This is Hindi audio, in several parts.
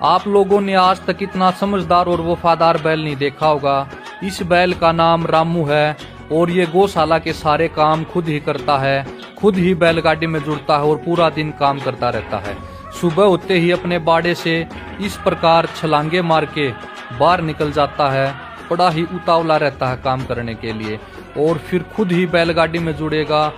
आप लोगों ने आज तक इतना समझदार और वफादार बैल नहीं देखा होगा। इस बैल का नाम रामू है और ये गौशाला के सारे काम खुद ही करता है, खुद ही बैलगाड़ी में जुड़ता है और पूरा दिन काम करता रहता है। सुबह होते ही अपने बाड़े से इस प्रकार छलांगे मार के बाहर निकल जाता है। बड़ा ही उतावला रहता है काम करने के लिए और फिर खुद ही बैलगाड़ी में जुड़ेगा,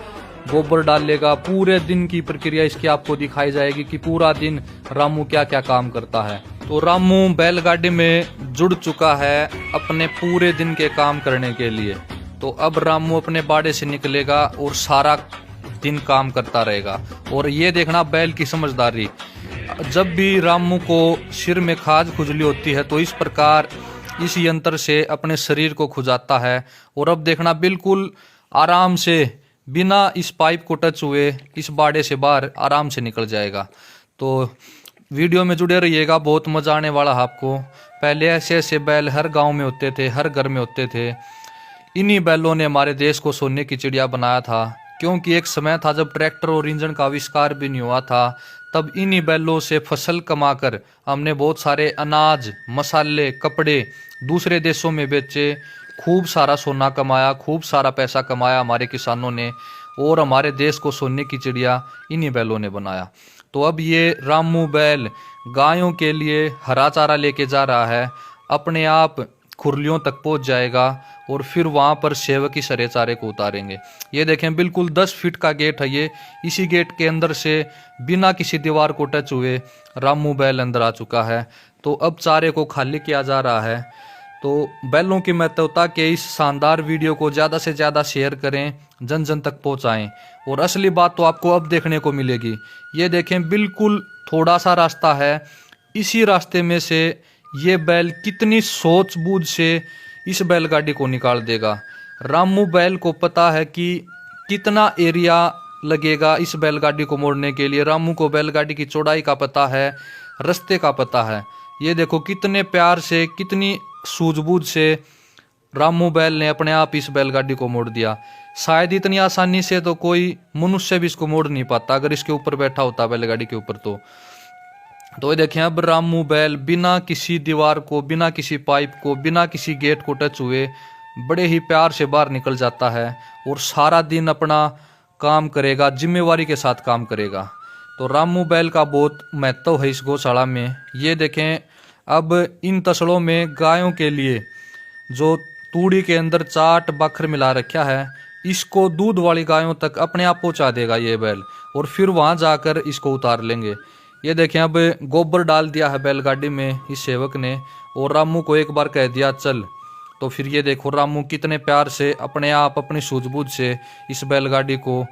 गोबर डालेगा। पूरे दिन की प्रक्रिया इसकी आपको दिखाई जाएगी कि पूरा दिन रामू क्या क्या काम करता है। तो रामू बैलगाड़ी में जुड़ चुका है अपने पूरे दिन के काम करने के लिए। तो अब रामू अपने बाड़े से निकलेगा और सारा दिन काम करता रहेगा। और ये देखना बैल की समझदारी, जब भी रामू को सिर में खाज खुजली होती है तो इस प्रकार इस यंत्र से अपने शरीर को खुजाता है। और अब देखना बिल्कुल आराम से बिना इस पाइप को टच हुए इस बाड़े से बाहर आराम से निकल जाएगा। तो वीडियो में जुड़े रहिएगा, बहुत मजा आने वाला है आपको। पहले ऐसे ऐसे बैल हर गांव में होते थे, हर घर में होते थे। इन्हीं बैलों ने हमारे देश को सोने की चिड़िया बनाया था, क्योंकि एक समय था जब ट्रैक्टर और इंजन का आविष्कार भी नहीं हुआ था। तब इन्हीं बैलों से फसल कमाकर हमने बहुत सारे अनाज, मसाले, कपड़े दूसरे देशों में बेचे, खूब सारा सोना कमाया, खूब सारा पैसा कमाया हमारे किसानों ने। और हमारे देश को सोने की चिड़िया इन्हीं बैलों ने बनाया। तो अब ये रामू बैल गायों के लिए हरा चारा लेके जा रहा है, अपने आप खुरलियों तक पहुंच जाएगा और फिर वहां पर सेवक इस हरे चारे को उतारेंगे। ये देखें बिल्कुल 10 फीट का गेट है ये। इसी गेट के अंदर से बिना किसी दीवार को टच हुए रामू बैल अंदर आ चुका है। तो अब चारे को खाली किया जा रहा है। तो बैलों की महत्वता के इस शानदार वीडियो को ज़्यादा से ज़्यादा शेयर करें, जन जन तक पहुंचाएं। और असली बात तो आपको अब देखने को मिलेगी। ये देखें बिल्कुल थोड़ा सा रास्ता है, इसी रास्ते में से ये बैल कितनी सोच बूझ से इस बैलगाड़ी को निकाल देगा। रामू बैल को पता है कि कितना एरिया लगेगा इस बैलगाड़ी को मोड़ने के लिए। रामू को बैलगाड़ी की चौड़ाई का पता है, रास्ते का पता है। ये देखो कितने प्यार से, कितनी सूझबूझ से रामू बैल ने अपने आप इस बैलगाड़ी को मोड़ दिया। शायद इतनी आसानी से तो कोई मनुष्य भी इसको मोड़ नहीं पाता अगर इसके ऊपर बैठा होता बैलगाड़ी के ऊपर। तो ये देखें अब रामू बैल बिना किसी दीवार को, बिना किसी पाइप को, बिना किसी गेट को टच हुए बड़े ही प्यार से बाहर निकल जाता है और सारा दिन अपना काम करेगा, जिम्मेवारी के साथ काम करेगा। तो रामू बैल का बहुत महत्व है इस गौशाला में। ये देखें अब इन तसड़ों में गायों के लिए जो तूड़ी के अंदर चाट बखर मिला रखा है, इसको दूध वाली गायों तक अपने आप पहुंचा देगा ये बैल और फिर वहां जाकर इसको उतार लेंगे। ये देखें अब गोबर डाल दिया है बैलगाड़ी में इस सेवक ने और रामू को एक बार कह दिया चल। तो फिर ये देखो रामू कितने प्यार से अपने आप अपनी सूझबूझ से इस बैलगाड़ी को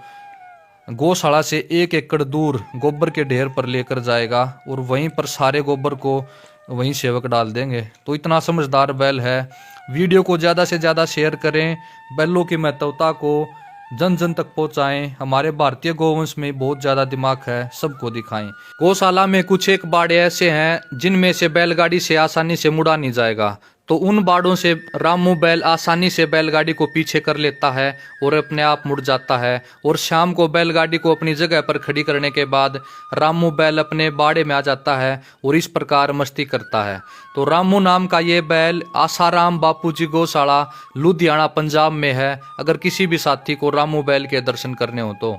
गौशाला से 1 एकड़ दूर गोबर के ढेर पर लेकर जाएगा और वहीं पर सारे गोबर को वहीं सेवक डाल देंगे। तो इतना समझदार बैल है। वीडियो को ज़्यादा से ज़्यादा शेयर करें, बैलों की महत्वता को जन जन तक पहुंचाएं। हमारे भारतीय गौवंश में बहुत ज़्यादा दिमाग है, सबको दिखाएं। गौशाला में कुछ एक बाड़े ऐसे हैं जिनमें से बैलगाड़ी से आसानी से मुड़ा नहीं जाएगा। तो उन बाड़ों से रामू बैल आसानी से बैलगाड़ी को पीछे कर लेता है और अपने आप मुड़ जाता है। और शाम को बैलगाड़ी को अपनी जगह पर खड़ी करने के बाद रामू बैल अपने बाड़े में आ जाता है और इस प्रकार मस्ती करता है। तो रामू नाम का ये बैल आसाराम बापूजी गौशाला लुधियाना पंजाब में है। अगर किसी भी साथी को रामू बैल के दर्शन करने हो तो